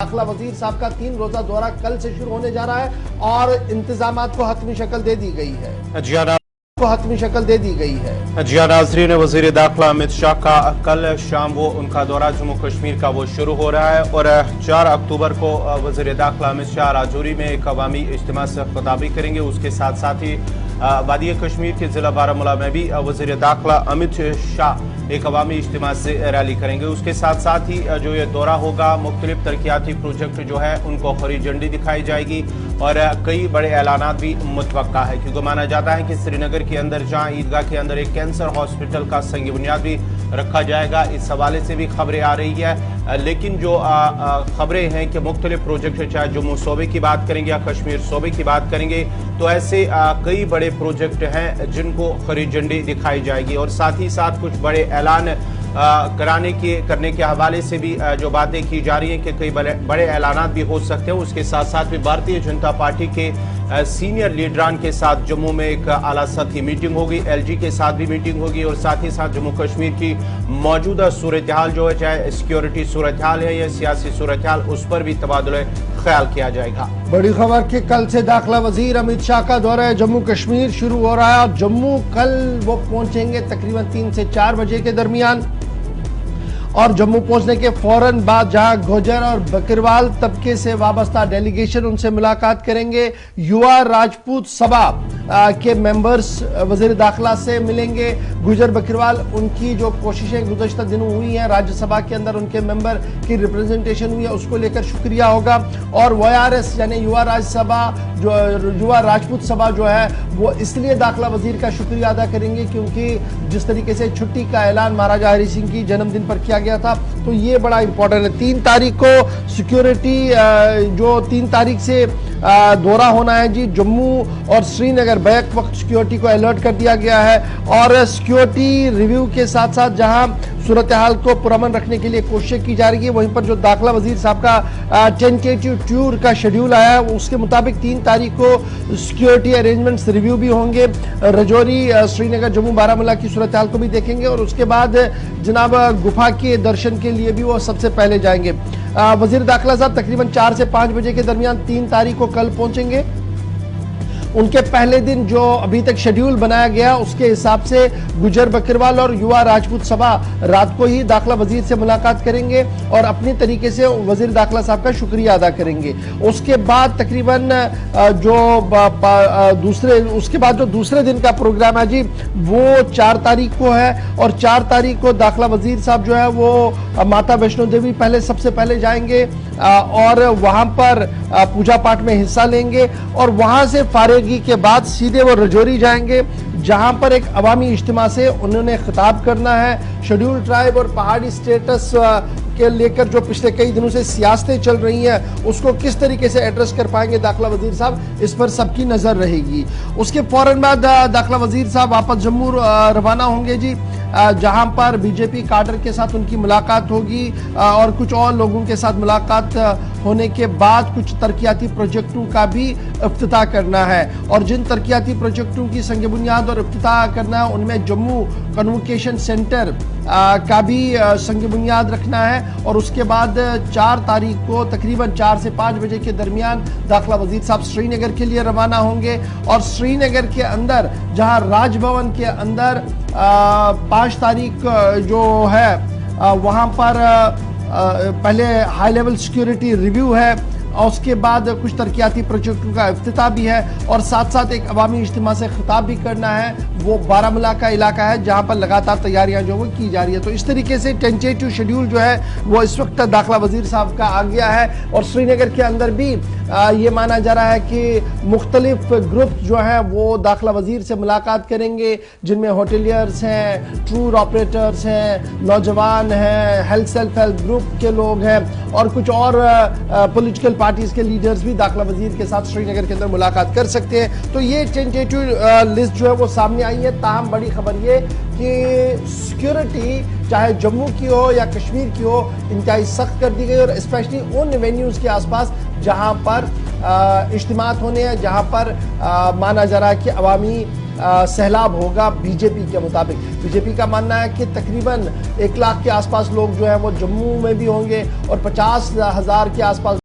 दाखिला वजीर साहब का 3 रोजा दौरा कल से शुरू होने जा रहा है और इंतजामात को हतमी शक्ल दे दी गई है। जिया नाज़रीन, वज़ीर दाखिला अमित शाह का कल शाम उनका दौरा जम्मू कश्मीर का शुरू हो रहा है और 4 अक्टूबर को वज़ीर दाखिला अमित शाह राजौरी में एक अवामी इज्तिमा से खिताबी करेंगे। उसके साथ साथ ही वादी कश्मीर के जिला बारामूला में भी वज़ीर दाखिला अमित शाह एक अवामी इज्तिमा से रैली करेंगे। उसके साथ साथ ही जो ये दौरा होगा, मुख्तलिफ तरक्याती प्रोजेक्ट जो है उनको हरी झंडी दिखाई जाएगी और कई बड़े ऐलानात भी मुतवक्का है, क्योंकि माना जाता है कि श्रीनगर के अंदर जहां ईदगाह के अंदर एक कैंसर हॉस्पिटल का संग बुनियाद भी रखा जाएगा, इस हवाले से भी खबरें आ रही है। लेकिन जो खबरें हैं कि मुख्तलिफ प्रोजेक्ट, चाहे जम्मू सूबे की बात करेंगे या कश्मीर सूबे की बात करेंगे, तो ऐसे कई बड़े प्रोजेक्ट हैं जिनको हरी झंडी दिखाई जाएगी और साथ ही साथ कुछ बड़े ऐलान करने के हवाले से भी जो बातें की जा रही हैं कि कई बड़े ऐलानात भी हो सकते हैं। उसके साथ साथ भी भारतीय जनता पार्टी के सीनियर लीडरान के साथ जम्मू में एक आला सतही मीटिंग होगी, एलजी के साथ भी मीटिंग होगी और साथ ही साथ जम्मू कश्मीर की मौजूदा सूरत हाल जो है, चाहे सिक्योरिटी सूरत हाल है या सियासी सूरत हाल, उस पर भी तबादुले ख्याल किया जाएगा। बड़ी खबर कि कल से दाखिला वजीर अमित शाह का दौरा जम्मू कश्मीर शुरू हो रहा है और जम्मू कल वो पहुंचेंगे तकरीबन 3 से 4 बजे के दरमियान और जम्मू पहुंचने के फौरन बाद जहां गुर्जर और बकरवाल तबके से वाबस्ता डेलीगेशन उनसे मुलाकात करेंगे। युवा राजपूत सभा के मेंबर्स वजीर दाखिला से मिलेंगे। गुर्जर बकरवाल, उनकी जो कोशिशें गुज़श्ता दिनों हुई हैं, राज्यसभा के अंदर उनके मेंबर की रिप्रेजेंटेशन हुई है, उसको लेकर शुक्रिया होगा। और YRS यानी युवा राज्यसभा, जो युवा राजपूत सभा जो है, वो इसलिए दाखिला वजीर का शुक्रिया अदा करेंगे क्योंकि जिस तरीके से छुट्टी का ऐलान महाराजा हरि सिंह की जन्मदिन पर किया गया था, तो ये बड़ा इंपॉर्टेंट है। 3 तारीख को सिक्योरिटी जो 3 तारीख से दौरा होना है जी, जम्मू और श्रीनगर बैक वक्त सिक्योरिटी को अलर्ट कर दिया गया है और सिक्योरिटी रिव्यू के साथ साथ जहां सूरत हाल को पुरअमन रखने के लिए कोशिश की जा रही है, वहीं पर जो दाखिला वजीर साहब का टेंटेटिव टूर का शेड्यूल आया है, उसके मुताबिक 3 तारीख को सिक्योरिटी अरेंजमेंट्स रिव्यू भी होंगे। राजौरी, श्रीनगर, जम्मू, बारामूला की सूरत हाल को भी देखेंगे और उसके बाद जनाब गुफा के दर्शन के लिए भी वो सबसे पहले जाएंगे। वजीर दाखिला साहब तकरीबन 4 से 5 बजे के दरमियान 3 तारीख को कल पहुंचेंगे। उनके पहले दिन जो अभी तक शेड्यूल बनाया गया उसके हिसाब से गुर्जर बकरवाल और युवा राजपूत सभा रात को ही दाखिला वजीर से मुलाकात करेंगे और अपनी तरीके से वजीर दाखिला साहब का शुक्रिया अदा करेंगे। उसके बाद तकरीबन जो दूसरे दिन का प्रोग्राम है जी, वो 4 तारीख को है और 4 तारीख को दाखिला वजीर साहब जो है वो माता वैष्णो देवी सबसे पहले जाएंगे और वहां पर पूजा पाठ में हिस्सा लेंगे और वहां से फारेगी के बाद सीधे वो राजौरी जाएंगे, जहां पर एक अवामी इज्तिमा से उन्होंने खिताब करना है। शेड्यूल ट्राइब और पहाड़ी स्टेटस के लेकर जो पिछले कई दिनों से सियासतें चल रही हैं, उसको किस तरीके से एड्रेस कर पाएंगे दाखिला वजीर साहब, इस पर सबकी नजर रहेगी। उसके फौरन बाद दाखिला वजीर साहब वापस जम्मू रवाना होंगे जी, जहां पर बीजेपी काडर के साथ उनकी मुलाकात होगी और कुछ और लोगों के साथ मुलाकात होने के बाद कुछ तरक्याती प्रोजेक्टों का भी इफ्तिताह करना है और जिन तरक्याती प्रोजेक्टों की संग बुनियाद और इफ्तिताह करना है उनमें जम्मू कन्वोकेशन सेंटर का भी संग बुनियाद रखना है और उसके बाद 4 तारीख को तकरीबन 4 से 5 बजे के दरमियान दाखिला वजीर साहब श्रीनगर के लिए रवाना होंगे और श्रीनगर के अंदर जहां राजभवन के अंदर 5 तारीख जो है वहां पर पहले हाई लेवल सिक्योरिटी रिव्यू है और उसके बाद कुछ तरक्याती प्रोजेक्टों का इफ्तिताह भी है और साथ साथ एक अवामी इज्तिमा से खिताब भी करना है। वो बारामूला का इलाका है जहां पर लगातार तैयारियां जो वो की जा रही है। तो इस तरीके से टेंटेटिव शेड्यूल जो है वो इस वक्त दाखिला वजीर साहब का आ गया है और श्रीनगर के अंदर भी ये माना जा रहा है कि मुख्तलिफ ग्रुप जो है वो दाखिला वजीर से मुलाकात करेंगे, जिनमें होटलियर्स हैं, टूर ऑपरेटर्स हैं, नौजवान हैं, सेल्फ हेल्प ग्रुप के लोग हैं और कुछ और पॉलिटिकल पार्टीज के लीडर्स भी दाखिला वजीर के साथ श्रीनगर के अंदर मुलाकात कर सकते हैं। तो ये टेंटेटिव लिस्ट जो है वो सामने आई है। ताहम बड़ी खबर ये कि सिक्योरिटी चाहे जम्मू की हो या कश्मीर की हो, इंतहाई सख्त कर दी गई और स्पेशली उन वेन्यूज के आसपास जहां पर इज्तिमात होने हैं, जहां पर माना जा रहा है कि अवामी सैलाब होगा बीजेपी के मुताबिक। बीजेपी का मानना है कि तकरीबन 1 लाख के आसपास लोग जो है वो जम्मू में भी होंगे और 50,000 के आसपास